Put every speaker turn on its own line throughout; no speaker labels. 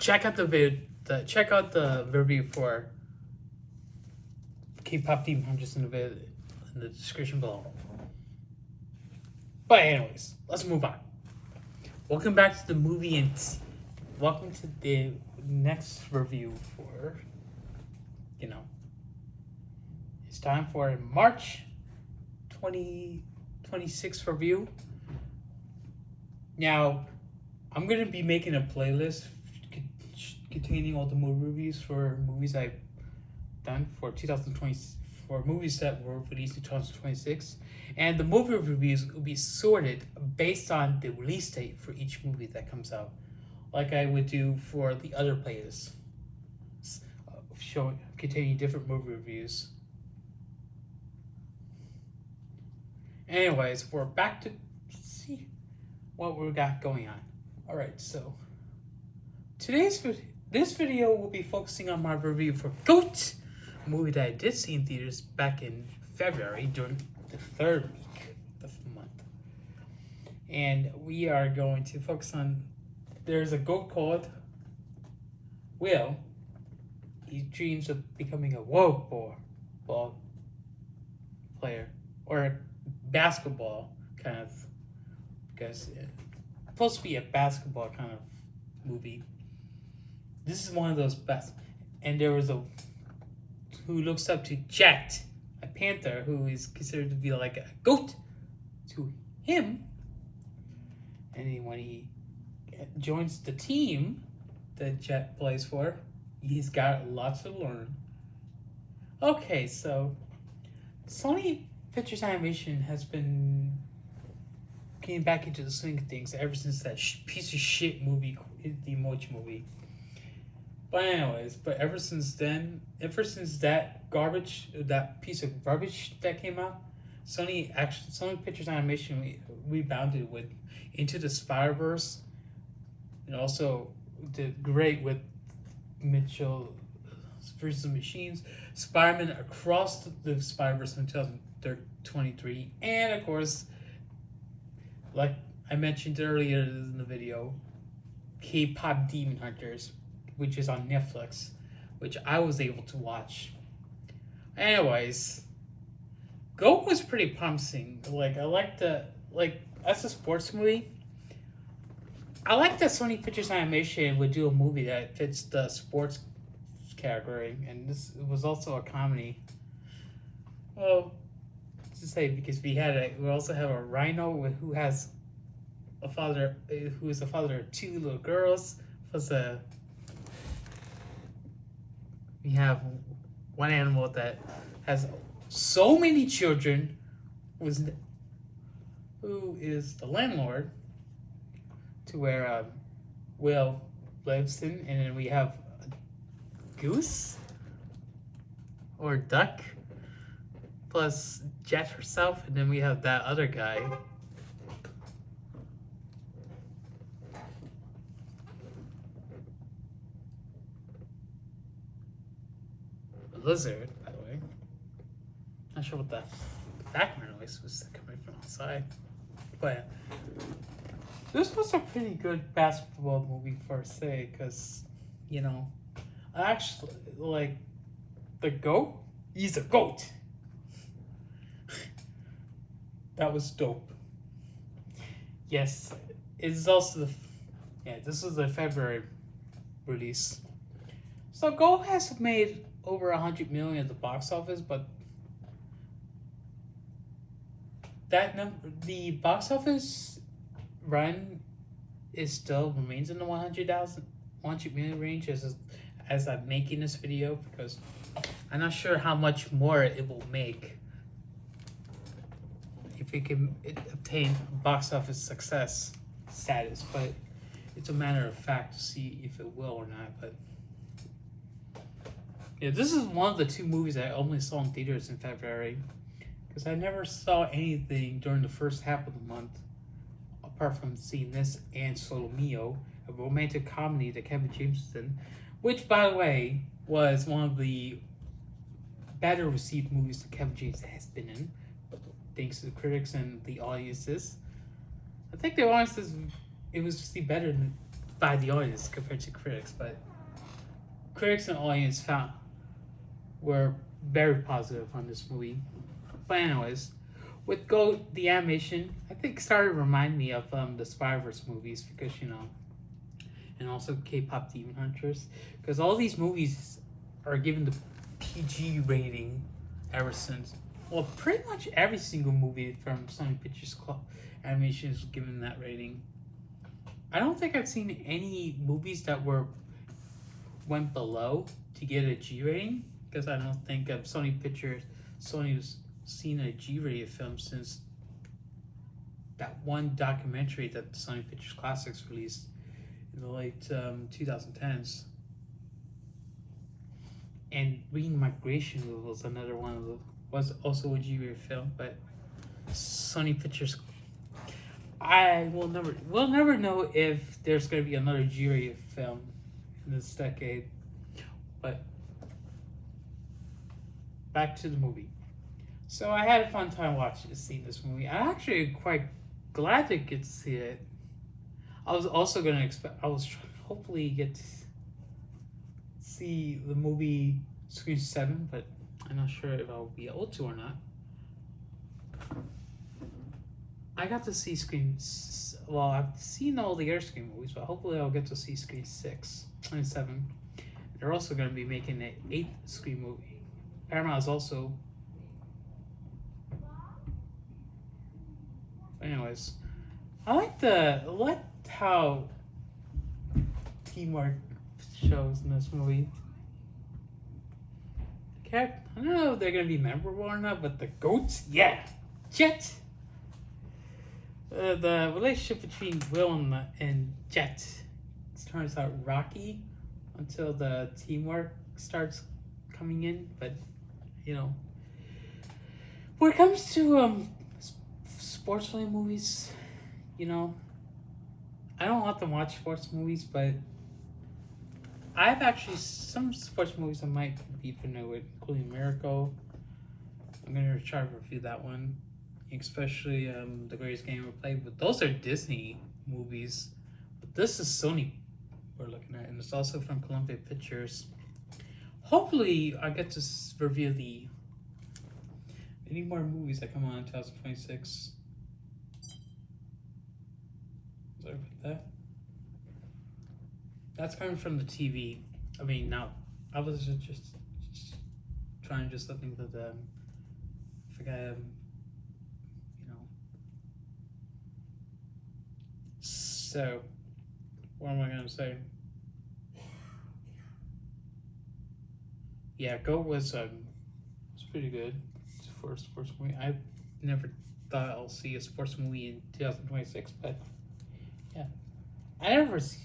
check out the review for K-pop Demon Hunters in the description below. But anyways, let's move on. Welcome back to the movie and welcome to the next review for, it's time for a March 2026 review. Now, I'm going to be making a playlist containing all the movie reviews for movies I've done for 2020, for movies that were released in 2026. And the movie reviews will be sorted based on the release date for each movie that comes out, like I would do for the other playlists, containing different movie reviews. Anyways, we're back to see what we got going on. Alright, so this video will be focusing on my review for GOAT, a movie that I did see in theaters back in February during the third week of the month. And we are going to focus on, there's a GOAT called Will. He dreams of becoming a ball player, or basketball kind of, because it's supposed to be a basketball kind of movie. This is one of those best. And there was who looks up to Jet, a panther who is considered to be like a goat to him. And when he joins the team that Jet plays for, he's got lots to learn. Okay, so Sony Pictures Animation has been getting back into the swing of things ever since that piece of shit movie, the Emoji Movie. But anyways, ever since that piece of garbage that came out, Sony Pictures Animation rebounded with Into the Spider-Verse, and also did great with Mitchell vs. Machines, Spider-Man Across the Spider-Verse in 2023, and of course, like I mentioned earlier in the video, K-pop Demon Hunters, which is on Netflix, which I was able to watch. Anyways, GOAT was pretty promising. As a sports movie, I like that Sony Pictures Animation would do a movie that fits the sports category, and this was also a comedy. Well, to say, because we also have a rhino who is a father of two little girls, plus we have one animal that has so many children, who is the landlord, to where Will lives in, and then we have a goose or duck, plus Jet herself, and then we have that other guy. A lizard, by the way. Not sure what that background noise was coming from outside. But this was a pretty good basketball movie per se, because, I actually, like, the GOAT, he's a GOAT. That was dope. Yes, it's also this was the February release. So GOAT has made over 100 million at the box office, but the box office run remains in the 100 million range as I'm making this video, because I'm not sure how much more it will make if it can obtain box office success status, but it's a matter of fact to see if it will or not. But yeah, this is one of the two movies I only saw in theaters in February, because I never saw anything during the first half of the month apart from seeing this and Solo Mio, a romantic comedy that Kevin James is in, which, by the way, was one of the better received movies that Kevin James has been in, thanks to the critics and the audiences. I think the audiences, it was just better than by the audience compared to critics, but critics and audience found were very positive on this movie. But anyways, with Go the animation, I think started to remind me of the Spider-Verse movies because and also K-pop Demon Hunters, because all these movies are given the PG rating ever since. Well, pretty much every single movie from Sony Pictures Animation is given that rating. I don't think I've seen any movies that went below to get a G rating, because I don't think Sony's seen a G rated film since that one documentary that Sony Pictures Classics released in the late 2010s. And Green Migration was another one of the was also a G-rated film, but Sony Pictures. We'll never know if there's going to be another G-rated film in this decade. But back to the movie. So I had a fun time seeing this movie. I'm actually quite glad to get to see it. I was also going to hopefully get to see the movie Scream 7, but I'm not sure if I'll be able to or not. I got to see well, I've seen all the other Scream movies, but hopefully I'll get to see Scream 6 and 7. They're also going to be making an 8th Scream movie. Paramount is also... Anyways, I liked how teamwork shows in this movie. I don't know if they're gonna be memorable or not, but the goats, yeah, Jet. The relationship between Will and Jet turns out rocky until the teamwork starts coming in. But when it comes to sports-related movies, I don't often watch sports movies, but I've actually some sports movies I might be familiar with, including Miracle. I'm gonna try to review that one, especially The Greatest Game Ever Played. But those are Disney movies. But this is Sony we're looking at, and it's also from Columbia Pictures. Hopefully, I get to review any more movies that come out in 2026. Sorry about that. That's coming from the TV. I mean, now I was just trying to think of the. I forgot. So, what am I gonna say? Yeah, Go was pretty good for a sports movie. I never thought I'll see a sports movie in 2026, but yeah, I never see.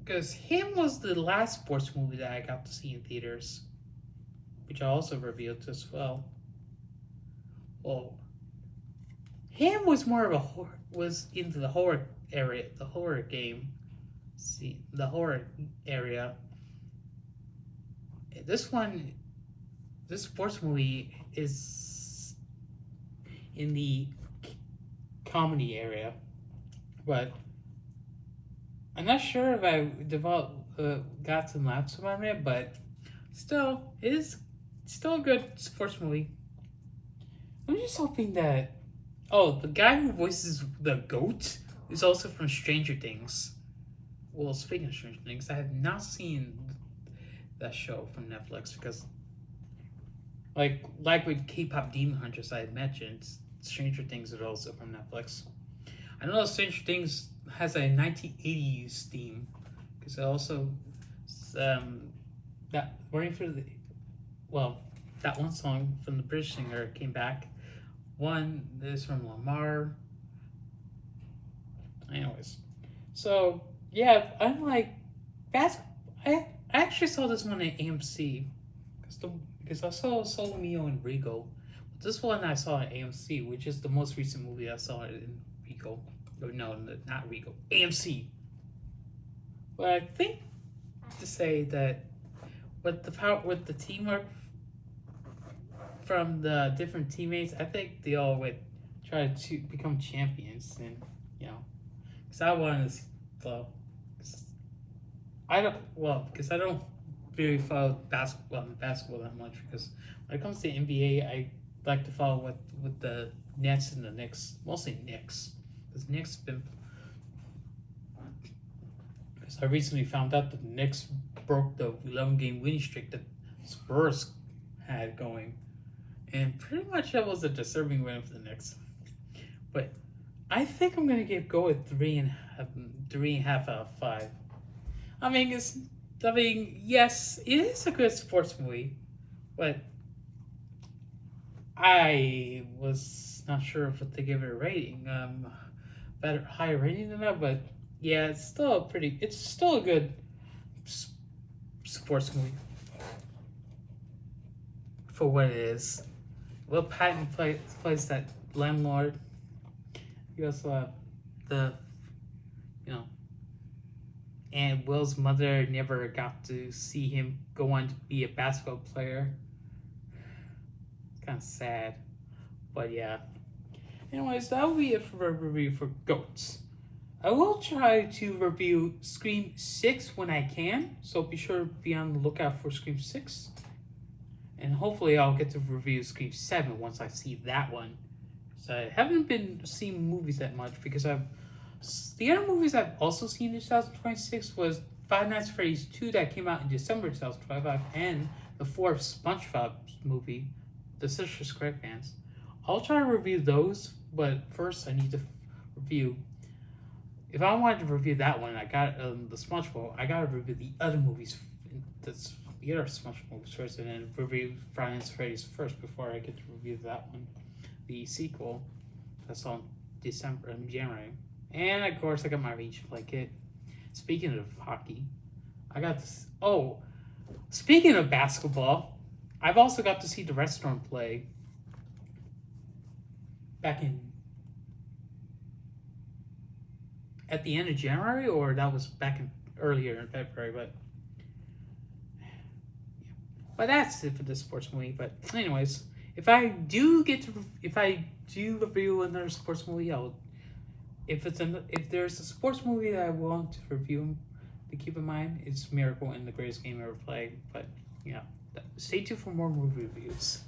Because Him was the last sports movie that I got to see in theaters, which I also reviewed as well. Well, Him was more of was into the horror area, the horror game. See, the horror area. This sports movie is in the comedy area, but I'm not sure if I got some laughs from it, but still, it is still a good sports movie. I'm just hoping that... Oh, the guy who voices the goat is also from Stranger Things. Well, speaking of Stranger Things, I have not seen that show from Netflix because, like with K-pop Demon Hunters I had mentioned, Stranger Things is also from Netflix. I know Stranger Things has a 1980s theme because it also that one song from the British singer came back. One is from Lamar. Anyways, so yeah, I'm like I actually saw this one at AMC because I saw Solo Mio and Regal. But this one I saw at AMC, which is the most recent movie I saw in Regal. No, not Regal. AMC. But I think to say that with the teamwork from the different teammates, I think they all would try to become champions, and because I want to, well, 'cause because I don't really follow basketball that much, because when it comes to NBA, I like to follow with the Nets and the Knicks, mostly Knicks, because Knicks been. Because I recently found out that the Knicks broke the 11-game winning streak that Spurs had going, and pretty much that was a deserving win for the Knicks. But I think I'm gonna go with 3.5 out of 5. I mean, yes, it is a good sports movie, but I was not sure if to give it a rating. Better higher rating than that, but yeah, it's still a good sports movie for what it is. Will Patton plays that landlord. You also have the, you know, and Will's mother never got to see him go on to be a basketball player. It's kind of sad, but yeah. Anyways, that will be it for a review for Goats. I will try to review Scream 6 when I can, so be sure to be on the lookout for Scream 6. And hopefully I'll get to review Scream 7 once I see that one. So I haven't been seeing movies that much, because the other movies I've also seen in 2026 was Five Nights at Freddy's 2 that came out in December 2025, and the fourth SpongeBob movie, The Sister SquarePants. I'll try to review those, but first I need to review. If I wanted to review that one, I got the SpongeBob. I gotta review the other movies. That's the other SpongeBob movies first, and then review Five Nights at Freddy's first before I get to review that one, the sequel. That's on January. And of course, I got my Reach blanket. Speaking of hockey, I got this. Oh, speaking of basketball, I've also got to see the Red Storm play back at the end of January, or that was back in earlier in February. But that's it for this sports movie. But anyways, if I do review another sports movie, if there's a sports movie that I want to review, to keep in mind, it's Miracle and the Greatest Game Ever Played. But stay tuned for more movie reviews.